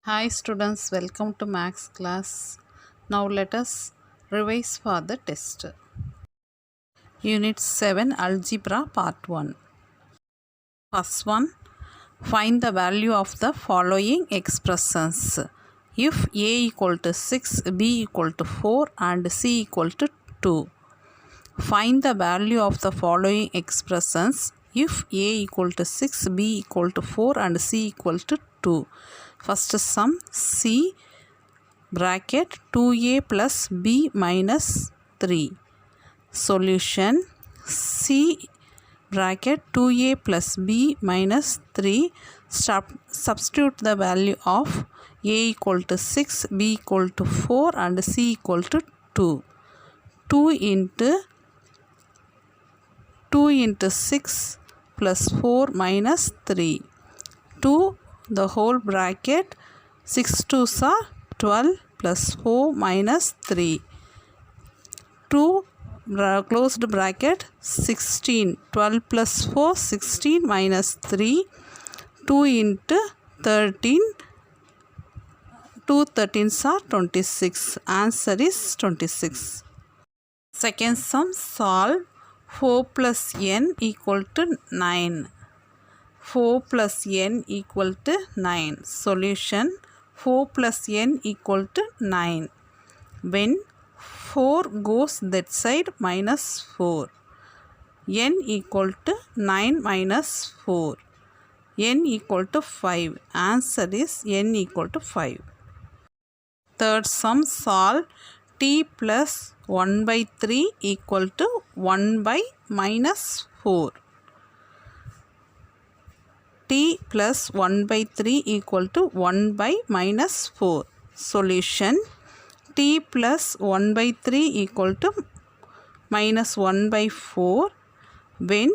Hi students, welcome to Max class. Now let us revise for the test. Unit 7 Algebra Part 1. First one, find the value of the following expressions. If A equal to 6, B equal to 4 and C equal to 2. Find the value of the following expressions if A equal to 6, B equal to 4 and C equal to 2. First sum C bracket 2A plus B minus 3. Solution C bracket 2A plus B minus 3. Substitute the value of A equal to 6, B equal to 4 and C equal to 2. 2 into 6 plus 4 minus 3. 2 the whole bracket 6 2s are 12 plus 4 minus 3. 2 closed bracket 16. 12 plus 4 16 minus 3. 2 into 13. 2 13s are 26. Answer is 26. Second sum solve 4 plus n equal to 9. 4 plus n equal to 9. Solution 4 plus n equal to 9. When 4 goes that side minus 4. N equal to 9 minus 4. N equal to 5. Answer is n equal to 5. Third sum solve t plus 1 by 3 equal to 1 by minus 4. T plus 1 by 3 equal to 1 by minus 4. Solution T plus 1 by 3 equal to minus 1 by 4. When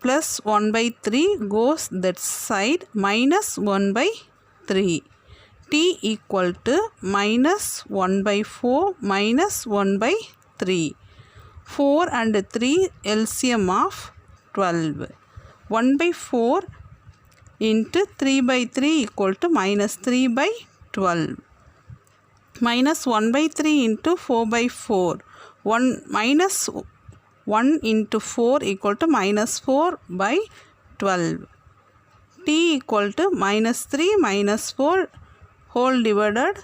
plus 1 by 3 goes that side minus 1 by 3. T equal to minus 1 by 4 minus 1 by 3. 4 and 3 LCM of 12. 1 by 4 into 3 by 3 equal to minus 3 by 12. Minus 1 by 3 into 4 by 4. 1 minus 1 into 4 equal to minus 4 by 12. T equal to minus 3 minus 4 whole divided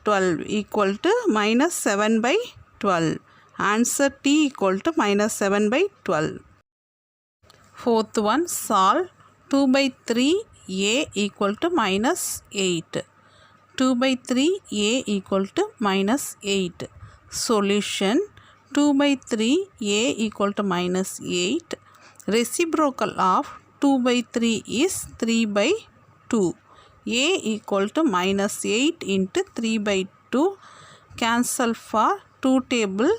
12 equal to minus 7 by 12. Answer T equal to minus 7 by 12. Fourth one solve 2 by 3 A equal to minus 8. 2 by 3 A equal to minus 8. Solution 2 by 3 A equal to minus 8. Reciprocal of 2 by 3 is 3 by 2. A equal to minus 8 into 3 by 2. Cancel for 2 table.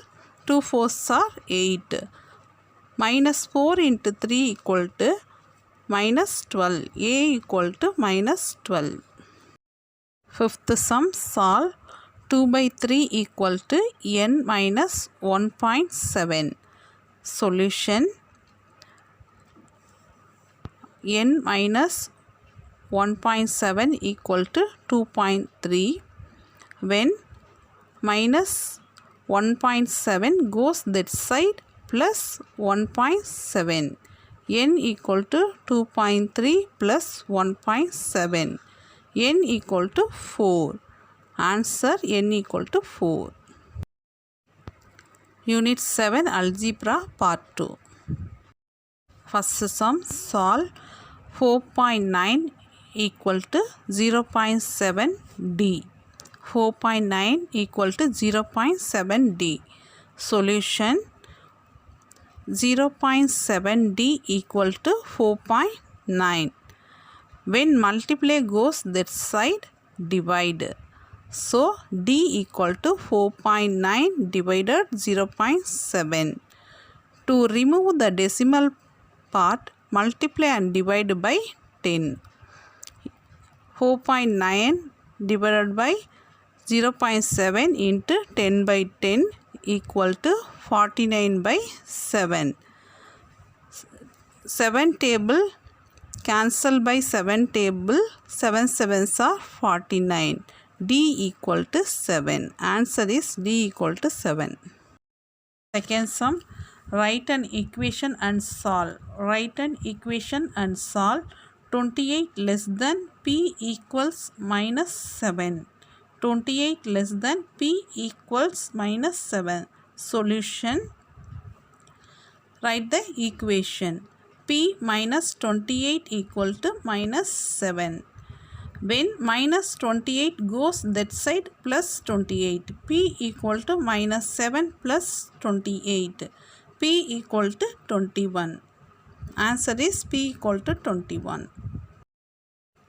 2 4s are 8. Minus 4 into 3 equal to minus 12. A equal to minus 12. Fifth sum solve 2 by 3 equal to n minus 1.7. Solution n minus 1.7 equal to 2.3. When minus 1.7 goes that side plus 1.7. N equal to 2.3 plus 1.7. N equal to 4. Answer n equal to 4. Unit 7 Algebra Part 2. First sum solve 4.9 equal to 0.7 D. 4.9 equal to 0.7 D. Solution 0.7 D equal to 4.9. When multiply goes that side divide. So D equal to 4.9 divided 0.7. To remove the decimal part, multiply and divide by 10. 4.9 divided by 0.7 into 10 by 10 equal to 49 by 7. 7 table Cancel by 7 table. 7 sevens are 49. D equal to 7. Answer is D equal to 7. Second sum. Write an equation and solve. Write an equation and solve. 28 less than P equals minus 7. 28 less than P equals minus 7. Solution. Write the equation. P minus 28 equal to minus 7. When minus 28 goes that side, plus 28. P equal to minus 7 plus 28. P equal to 21. Answer is P equal to 21.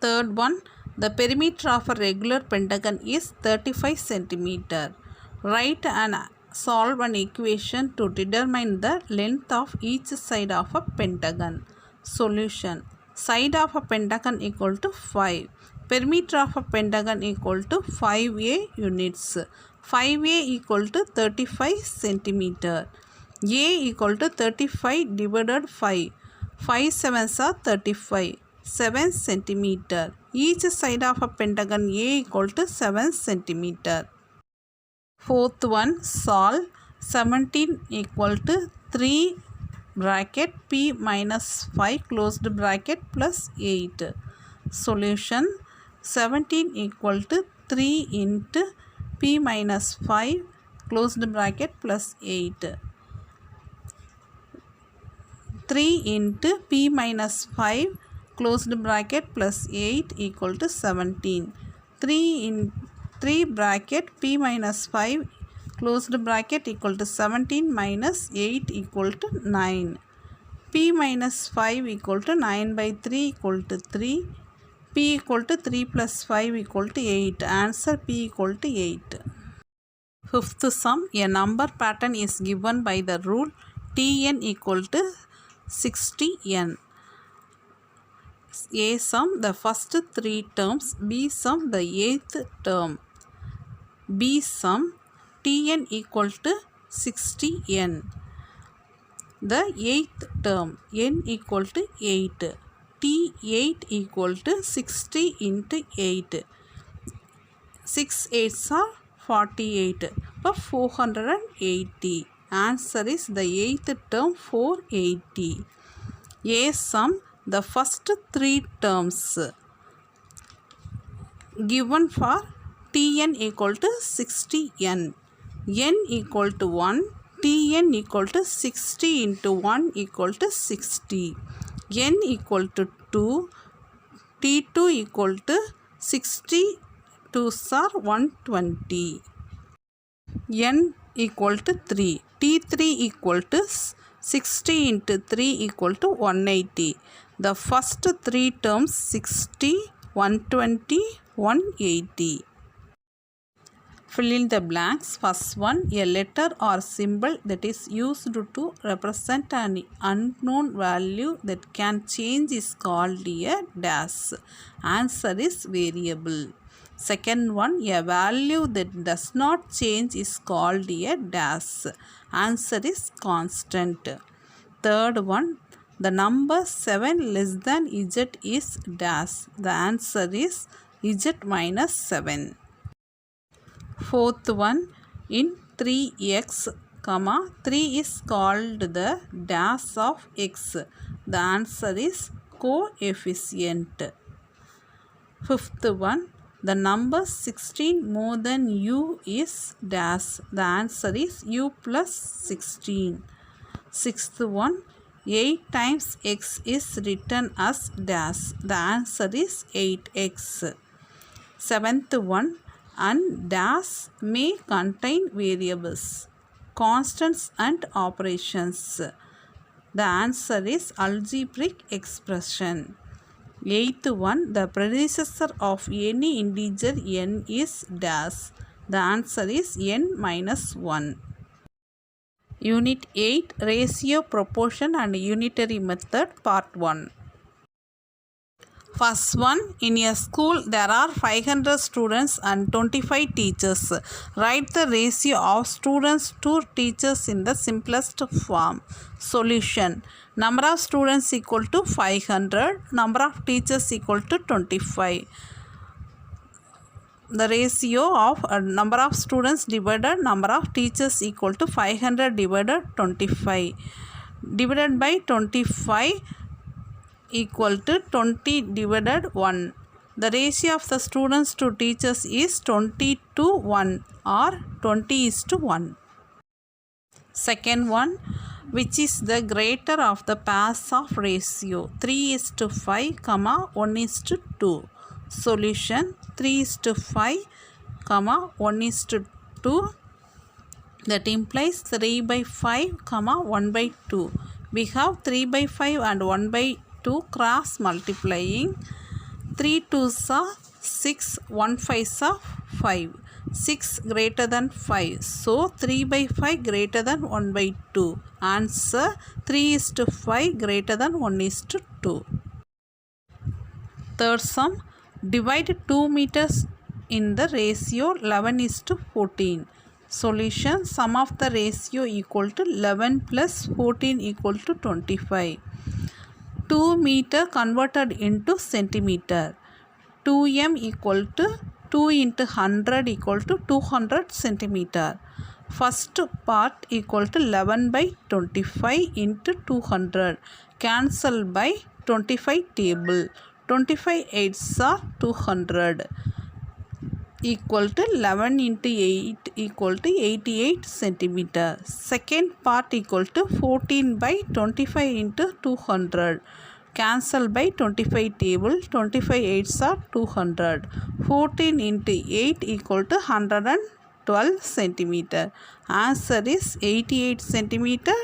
Third one. The perimeter of a regular pentagon is 35 centimeter. Write and solve an equation to determine the length of each side of a pentagon. Solution. Side of a pentagon equal to 5. Perimeter of a pentagon equal to 5a units. 5a equal to 35 centimeter. A equal to 35 divided 5. 5 sevens are 35. 7 centimeter. Each side of a pentagon A equal to 7 centimeter. Fourth one, solve. 17 equal to 3 bracket P minus 5 closed bracket plus 8. Solution. 17 equal to 3 into P minus 5 closed bracket plus 8. 3 into P minus 5 closed bracket plus 8 equal to 17. 3 bracket P minus 5 closed bracket equal to 17 minus 8 equal to 9. P minus 5 equal to 9 by 3 equal to 3. P equal to 3 plus 5 equal to 8. Answer P equal to 8. Fifth sum. A number pattern is given by the rule Tn equal to 60n. A sum the first 3 terms, B sum the 8th term. B sum Tn equal to 60n. The 8th term n equal to 8. T8 equal to 60 into 8. 6 8s are 48. But 480. Answer is the 8th term 480. A sum the first 3 terms given for Tn equal to 60n. N equal to 1. Tn equal to 60 into 1 equal to 60. N equal to 2. T2 equal to 60. 2s are 120. N equal to 3. T3 equal to 60 into 3 equal to 180. The first 3 terms 60, 120, 180. Fill in the blanks. First one, a letter or symbol that is used to represent an unknown value that can change is called a dash. Answer is variable. Second one, a value that does not change is called a dash. Answer is constant. Third one, the number 7 less than z is dash. The answer is z minus 7. Fourth one, in 3x, 3 is called the dash of x. The answer is coefficient. Fifth one, the number 16 more than u is dash. The answer is u plus 16. Sixth one, 8 times x is written as dash. The answer is 8x. Seventh one, and dash may contain variables, constants and operations. The answer is algebraic expression. Eighth one, the predecessor of any integer n is dash. The answer is n minus 1. Unit 8, Ratio, Proportion and Unitary Method, Part 1. First one, in a school there are 500 students and 25 teachers. Write the ratio of students to teachers in the simplest form. Solution. Number of students equal to 500. Number of teachers equal to 25. The ratio of number of students divided number of teachers equal to 500 divided 25. Divided by 25 equal to 20 divided 1. The ratio of the students to teachers is 20 to 1 or 20 is to 1. Second one, which is the greater of the pairs of ratio? 3 is to 5, 1 is to 2. Solution. 3 is to 5, 1 is to 2. That implies 3 by 5, 1 by 2. We have 3 by 5 and 1 by 2 cross multiplying. 3 2s are 6, 1 5s are 5. 6 greater than 5. So 3 by 5 greater than 1 by 2. Answer 3 is to 5 greater than 1 is to 2. Third sum. Divide 2 meters in the ratio 11 is to 14. Solution. Sum of the ratio equal to 11 plus 14 equal to 25. 2 meter converted into centimeter. 2m equal to 2 into 100 equal to 200 centimeter. First part equal to 11 by 25 into 200. Cancel by 25 table. 25 8s are 200. Equal to 11 into 8 equal to 88 centimeter. Second part equal to 14 by 25 into 200. Cancel by 25 table. 25 8s are 200. 14 into 8 equal to 112 centimeter. Answer is 88 centimeter,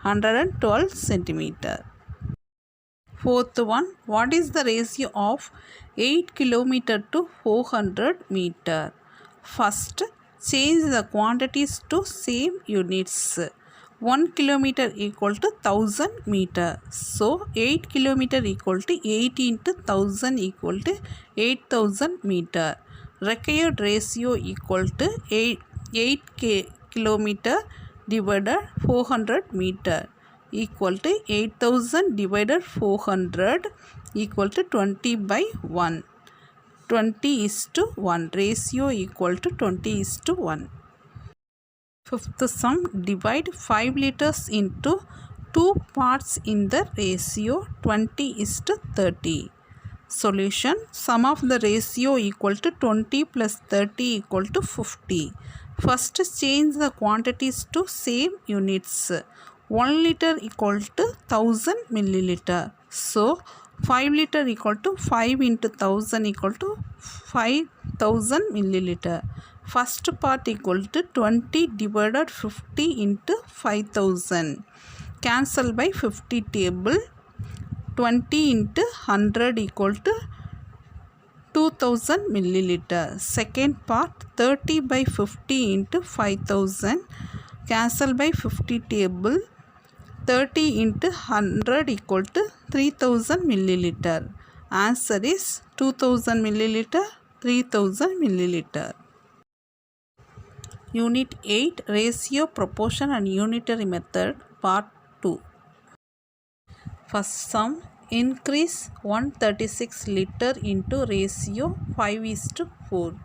112 centimeter. Fourth one, what is the ratio of 8 kilometer to 400 meter? First, change the quantities to same units. 1 kilometer equal to 1000 meter. So 8 kilometer equal to 8 into 1000 equal to 8000 meter. Required ratio equal to 8 kilometer divided 400 meter equal to 8000 divided 400 equal to 20 by 1. 20 is to 1. Ratio equal to 20 is to 1. Fifth sum. Divide 5 liters into 2 parts in the ratio 20 is to 30. Solution. Sum of the ratio equal to 20 plus 30 equal to 50. First, change the quantities to same units. 1 liter equal to 1000 milliliter. So 5 liter equal to 5 into 1000 equal to 5000 milliliter. First part equal to 20 divided 50 into 5000. Cancel by 50 table. 20 into 100 equal to 2000 milliliter. Second part 30 by 50 into 5000. Cancel by 50 table. 30 into 100 equal to 3000 milliliter. Answer is 2000 milliliter, 3000 milliliter. Unit 8, Ratio, Proportion and Unitary Method, Part 2. First sum. Increase 136 liter into ratio 5 is to 4.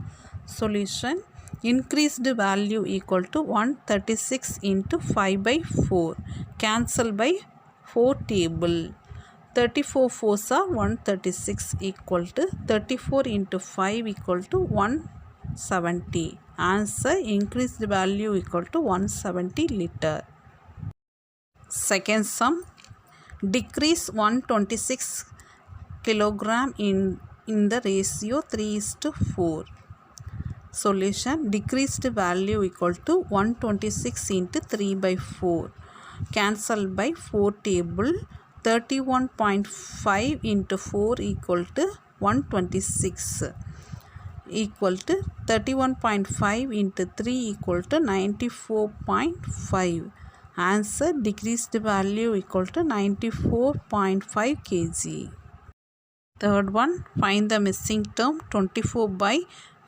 Solution. Increased value equal to 136 into 5 by 4. Cancel by 4 table. 34 4s are 136 equal to 34 into 5 equal to 170. Answer. Increased value equal to 170 liter. Second sum. Decrease 126 kilogram in the ratio 3 is to 4. Solution. Decreased value equal to 126 into 3 by 4. Cancel by 4 table. 31.5 into 4 equal to 126 equal to 31.5 into 3 equal to 94.5. Answer. Decreased value equal to 94.5 kg. Third one, find the missing term 24 by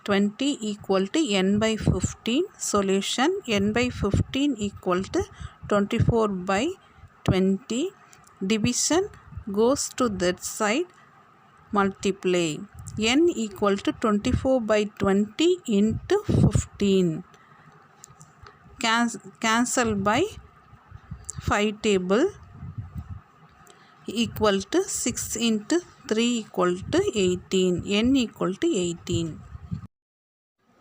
20 equal to n by 15. Solution, n by 15 equal to 24 by 20. Division goes to that side, multiply. N equal to 24 by 20 into 15. Cancel by 5 table equal to 6 into 3 equal to 18. N equal to 18.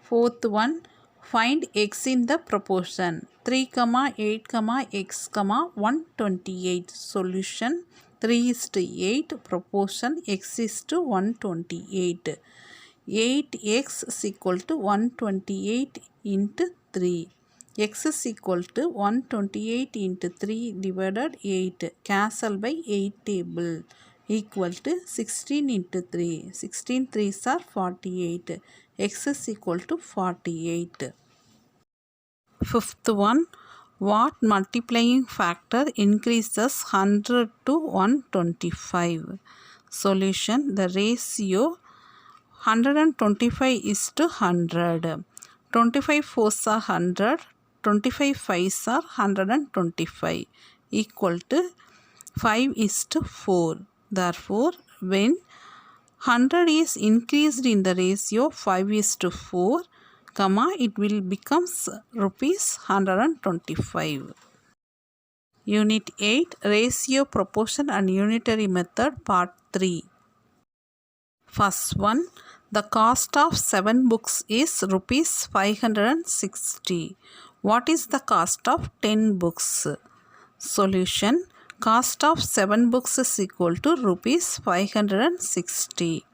Fourth one, find x in the proportion 3, 8, x, 128. Solution, 3 is to 8, proportion x is to 128. 8x is equal to 128 into 3. X is equal to 128 into 3 divided 8. Cancel by 8 table equal to 16 into 3. 16 3s are 48. X is equal to 48. Fifth one, what multiplying factor increases 100 to 125? Solution, the ratio 125 is to 100. 25 4s are 100. 25 5s are 125 equal to 5 is to 4. Therefore, when 100 is increased in the ratio 5 is to 4, it will becomes rupees 125. Unit 8, Ratio, Proportion and Unitary Method, Part 3. First one, the cost of 7 books is rupees 560. What is the cost of 10 books? Solution, cost of 7 books is equal to rupees 560.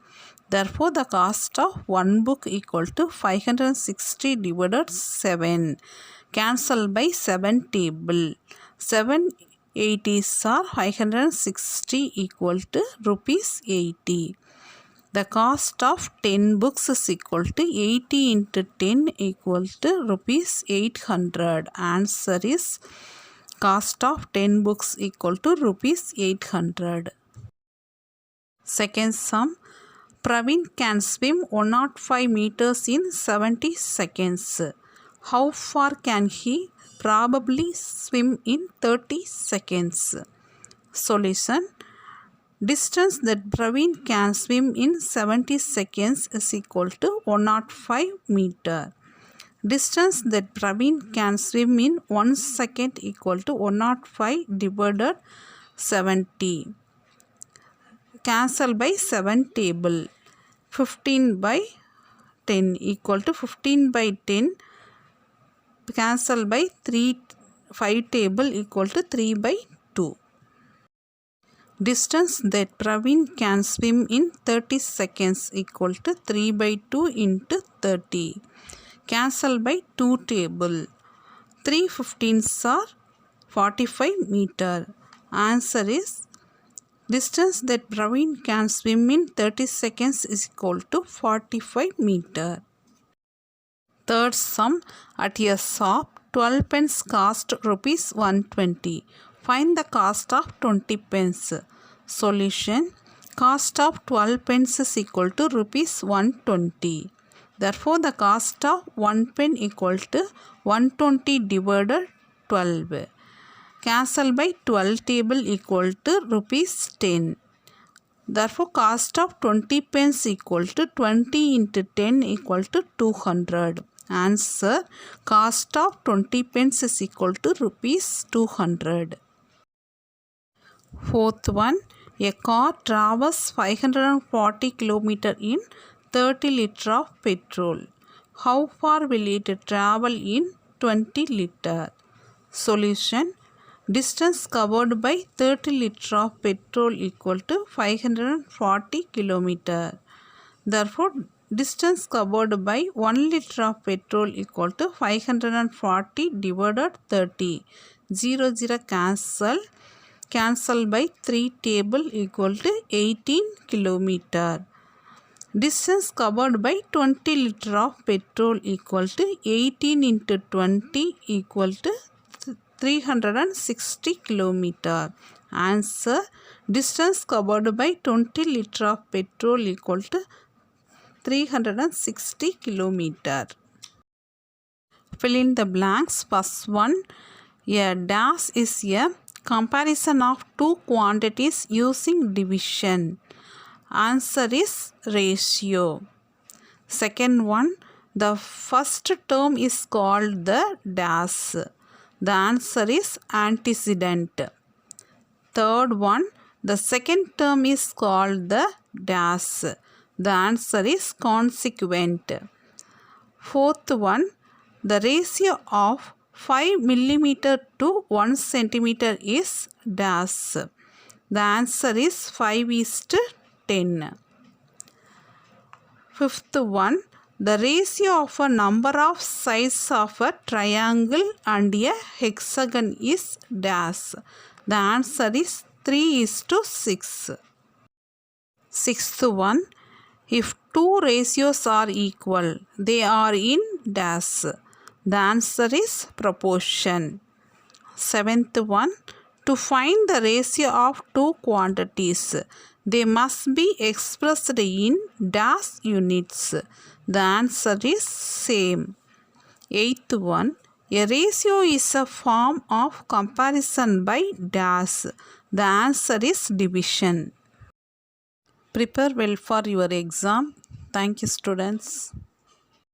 Therefore, the cost of 1 book equal to 560 divided 7. Cancel by 7 table. 7 80s are 560 equal to rupees 80. The cost of 10 books is equal to 80 into 10 equal to rupees 800. Answer is cost of 10 books equal to rupees 800. Second sum, Praveen can swim 105 meters in 70 seconds. How far can he probably swim in 30 seconds? Solution, distance that Praveen can swim in 70 seconds is equal to 105 meter. Distance that Praveen can swim in 1 second equal to 105 divided 70. Cancel by 7 table. 15 by 10 equal to 15 by 10. Cancel by 5 table equal to 3 by 2. Distance that Praveen can swim in 30 seconds equal to 3 by 2 into 30. Cancel by 2 table. 3 15s are 45 meter. Answer is distance that Praveen can swim in 30 seconds is equal to 45 meter. Third sum, at a shop 12 pence cost rupees 120. Find the cost of 20 pence. Solution, cost of 12 pence is equal to rupees 120. Therefore, the cost of 1 pen equal to 120 divided 12. Cancel by 12 table equal to rupees 10. Therefore, cost of 20 pence equal to 20 into 10 equal to 200. Answer, cost of 20 pence is equal to rupees 200. Fourth one, a car travels 540 km in 30 liter of petrol. How far will it travel in 20 liter? Solution, distance covered by 30 liter of petrol equal to 540 km. Therefore, distance covered by 1 liter of petrol equal to 540 divided 30. 0 0 cancel. Cancel by 3 table equal to 18 km. Distance covered by 20 liter of petrol equal to 18 into 20 equal to 360 km. Answer, Distance covered by 20 liter of petrol equal to 360 kilometer. Fill in the blanks. First one, a dash is a comparison of two quantities using division. Answer is ratio. Second one, the first term is called the dash. The answer is antecedent. Third one, the second term is called the dash. The answer is consequent. Fourth one, the ratio of 5 millimeter to 1 centimeter is dash. The answer is 5:10. Fifth one, the ratio of a number of sides of a triangle and a hexagon is dash. The answer is 3:6. Sixth one, if two ratios are equal, they are in dash. The answer is proportion. Seventh one, to find the ratio of two quantities, they must be expressed in dash units. The answer is same. Eighth one, a ratio is a form of comparison by dash. The answer is division. Prepare well for your exam. Thank you, students.